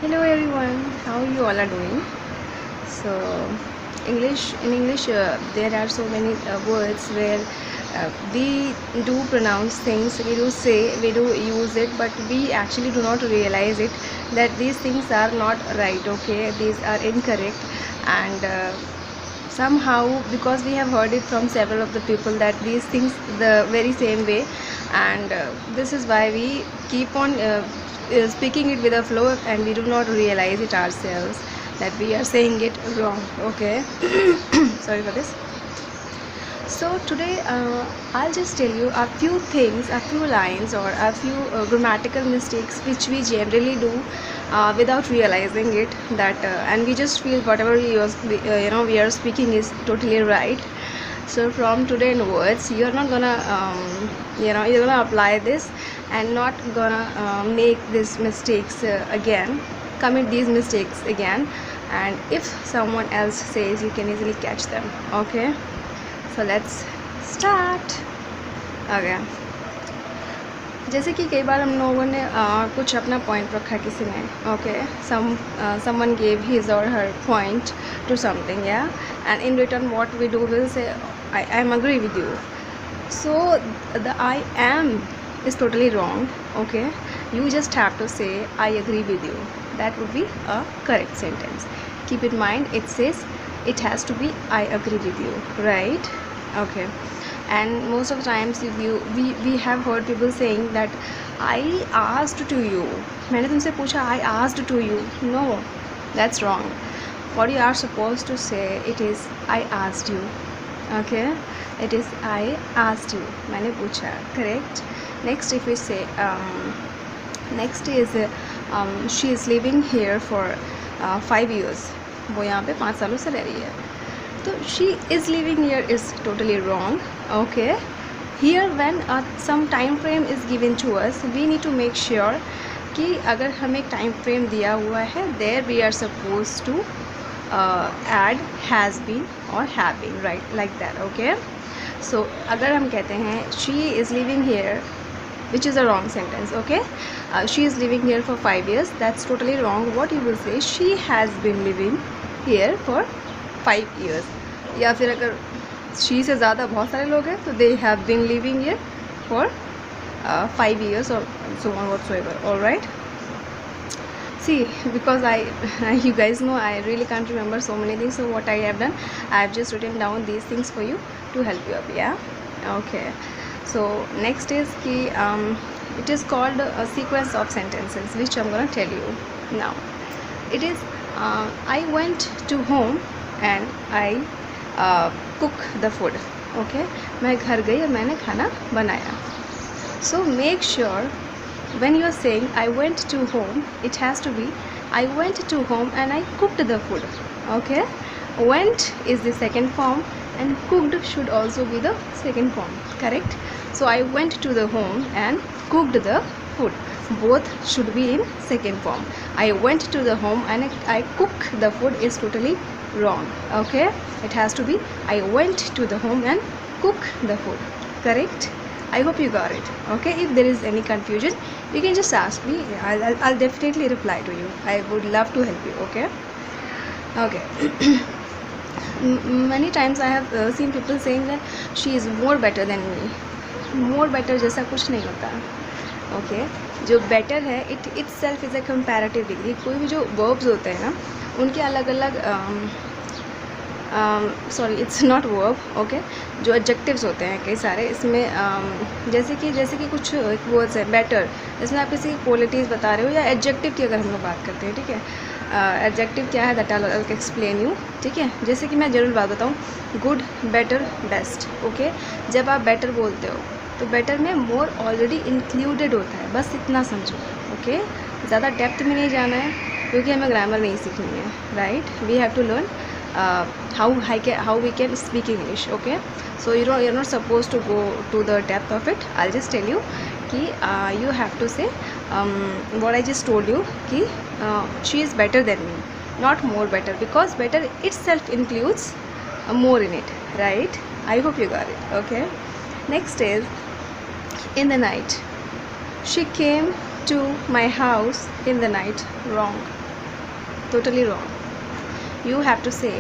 Hello everyone, how you all are doing? So, in English, there are so many words where we do pronounce things, we do say, we do use it, but we actually do not realize it that these things are not right. Okay, these are incorrect, and somehow because we have heard it from several of the people that these things the very same way, and this is why we keep on speaking it with a flow, and we do not realize it ourselves that we are saying it wrong. Okay. Sorry for this. So today I'll just tell you a few things, a few lines, or a few grammatical mistakes which we generally do without realizing it. And we just feel whatever we are speaking is totally right. So from today onwards, you're not gonna you're gonna apply this and not gonna make these mistakes again, commit these mistakes again. And if someone else says, you can easily catch them. Okay. So let's start. Okay. जैसे कि कई बार हम लोगों ने कुछ अपना point रखा किसी ने. Okay, someone gave his or her point to something, yeah, and in return what we do will say, I am agree with you. So the I am is totally wrong. Okay, you just have to say I agree with you. That would be a correct sentence. Keep in mind, it says it has to be I agree with you, right? Okay. And most of the times we have heard people saying that I asked to you. मैंने तुमसे पूछा, I asked to you. No, that's wrong. What you are supposed to say, it is I asked you. Okay, it is I asked you. मैंने पूछा. Correct. Next, if we say next is she is living here for 5 years. वो यहाँ पे 5 सालों से रह रही है. तो she is living here is totally wrong. Okay, here when some time frame is given to us, we need to make sure कि अगर हमें एक टाइम फ्रेम दिया हुआ है, there we are supposed to add has been or have been, right, like that. Okay, so अगर हम कहते हैं she is living here, which is a wrong sentence. Okay, she is living here for 5 years, that's totally wrong. What you will say, she has been living here for 5 years. या फिर अगर she से ज़्यादा बहुत सारे लोग हैं तो they have been living here for 5 years or so on whatsoever. All right. See, because you guys know I really can't remember so many things, so what I have done, I have just written down these things for you to help you up. Yeah. Okay. So next is कि it is called a sequence of sentences, which I'm gonna tell you now. It is I went to home and I cook the food. Okay, मैं घर गई और मैंने खाना बनाया. So make sure when you are saying I went to home, it has to be I went to home and I cooked the food. Okay, went is the second form and cooked should also be the second form. Correct. So I went to the home and cooked the food, both should be in second form. I went to the home and I cook the food is totally wrong. Okay, it has to be I went to the home and cook the food. Correct. I hope you got it. Okay, if there is any confusion, you can just ask me. I'll definitely reply to you. I would love to help you. Okay. Okay. Many times I have seen people saying that she is more better than me. More better जैसा कुछ नहीं होता. Okay, जो better है, it itself is a comparative degree. कोई भी जो verbs होते हैं ना, उनके अलग अलग sorry it's not verb. Okay, जो एडजेक्टिव्स होते हैं कई सारे इसमें, जैसे कि कुछ वर्ड्स हैं बेटर, इसमें आप किसी क्वालिटीज़ बता रहे हो, या एडजेक्टिव की अगर हम लोग बात करते हैं. ठीक है, एडजेक्टिव क्या है, दैट आई एक्सप्लेन यू. ठीक है, जैसे कि मैं जरूर बात बताऊँ, गुड, बेटर, बेस्ट. ओके, जब आप बेटर बोलते हो तो बेटर में मोर ऑलरेडी इंक्लूडेड होता है, बस इतना समझो. ओके, ज़्यादा डेप्थ में नहीं जाना है क्योंकि हमें ग्रामर नहीं सीखनी है. Right, we have to learn how we can speak English. Okay, so you're not supposed to go to the depth of it. I'll just tell you कि you have to say what I just told you कि she is better than me, not more better, because better itself includes more in it. Right, I hope you got it. Okay, next is in the night. She came to my house in the night. Wrong. totally wrong. You have to say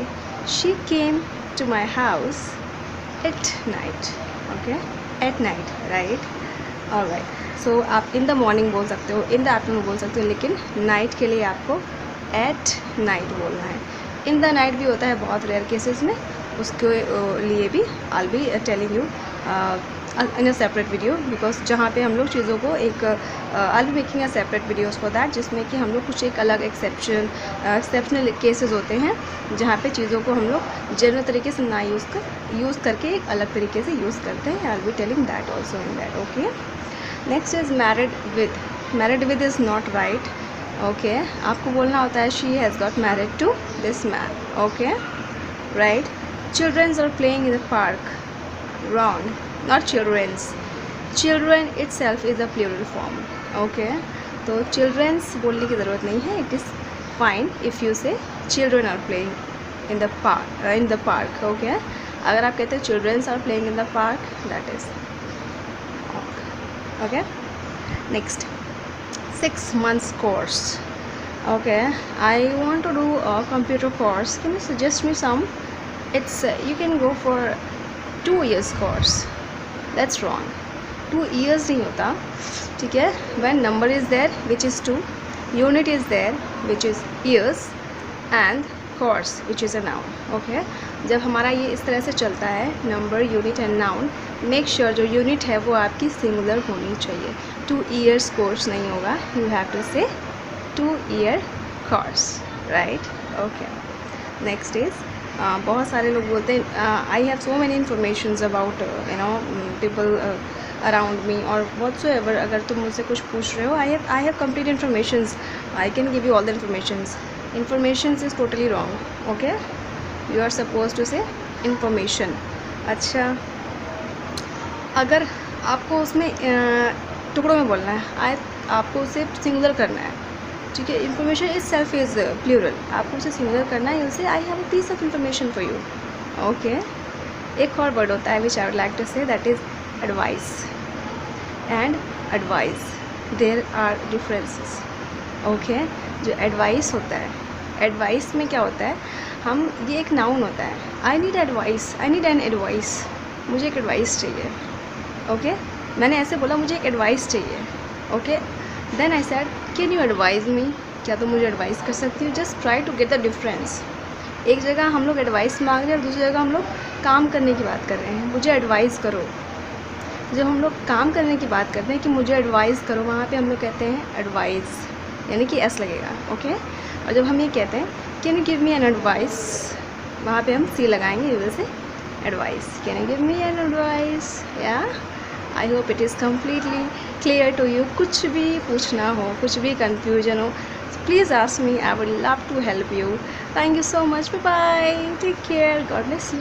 she came to my house at night. Okay, at night, right? Alright. So आप in the morning बोल सकते हो, in the afternoon बोल सकते हो, लेकिन night के लिए आपको at night बोलना है. In the night भी होता है बहुत रेयर केसेस में, उसके लिए भी I'll be telling you in a separate video, because जहाँ पे हम लोग चीज़ों को एक I'll be making a separate videos for that, जिसमें कि हम लोग कुछ एक अलग एक्सेप्शनल केसेस होते हैं जहाँ पे चीज़ों को हम लोग जनरल तरीके से ना यूज़ करके एक अलग तरीके से यूज़ करते हैं. I'll be telling that also in that. Okay. Next is married with. Married with is not right. Okay. आपको बोलना होता है she has got married to this man. Okay. Right. Children are playing in the park. Wrong. Not children's. Children itself is a plural form. Okay. तो children's बोलने की ज़रूरत नहीं है. It is fine if you say children are playing in the park. Okay. अगर आप कहते हैं children are playing in the park, that is okay. Next, 6 months course. Okay, I want to do a computer course. Can you suggest me some? It's you can go for 2 years course. That's wrong. 2 years नहीं होता, ठीक है. When number is there which is 2, unit is there which is years, and course which is a noun. Okay, जब हमारा ये इस तरह से चलता है number, unit and noun, make sure जो यूनिट है वो आपकी सिंगुलर होनी चाहिए. 2 years कोर्स नहीं होगा, यू हैव टू से 2 year course, right. Okay. Next is बहुत सारे लोग बोलते हैं I have so many informations about people around me और व्हाटसोएवर. अगर तुम मुझसे कुछ पूछ रहे हो, I have complete informations, I can give you all the informations. Informations is totally wrong. Okay, you are suppose to say information. अच्छा, अगर आपको उसमें टुकड़ों में बोलना है, आपको उसे सिंगुलर करना है, ठीक है. Information itself is plural, आपको उसे सिंगुलर करना है. उसे I have a piece of information for you. Okay. एक और वर्ड होता है which I would like to say, that is advice and advice. There are differences. Okay. जो एडवाइस होता है, एडवाइस में क्या होता है, हम ये एक नाउन होता है. I need advice, I need an advice, मुझे एक एडवाइस चाहिए. ओके. मैंने ऐसे बोला मुझे एक एडवाइस चाहिए. Okay. Then I said can you advise me, क्या तुम मुझे एडवाइस कर सकती हो. Just try to get the difference. एक जगह हम लोग एडवाइस मांग रहे हैं और दूसरी जगह हम लोग काम करने की बात कर रहे हैं, मुझे एडवाइस करो. जब हम लोग काम करने की बात करते हैं कि मुझे एडवाइस करो, वहाँ पे हम लोग कहते हैं एडवाइस, यानी कि एस लगेगा. ओके. और जब हम ये कहते हैं can you give me an advice, वहाँ पे हम सी लगाएंगे, इधर से advice. Can you give me an advice. या I hope it is completely clear to you. कुछ भी पूछना हो, कुछ भी कन्फ्यूजन हो, please ask me, I would love to help you. Thank you so much. Bye bye. Take care. God bless you.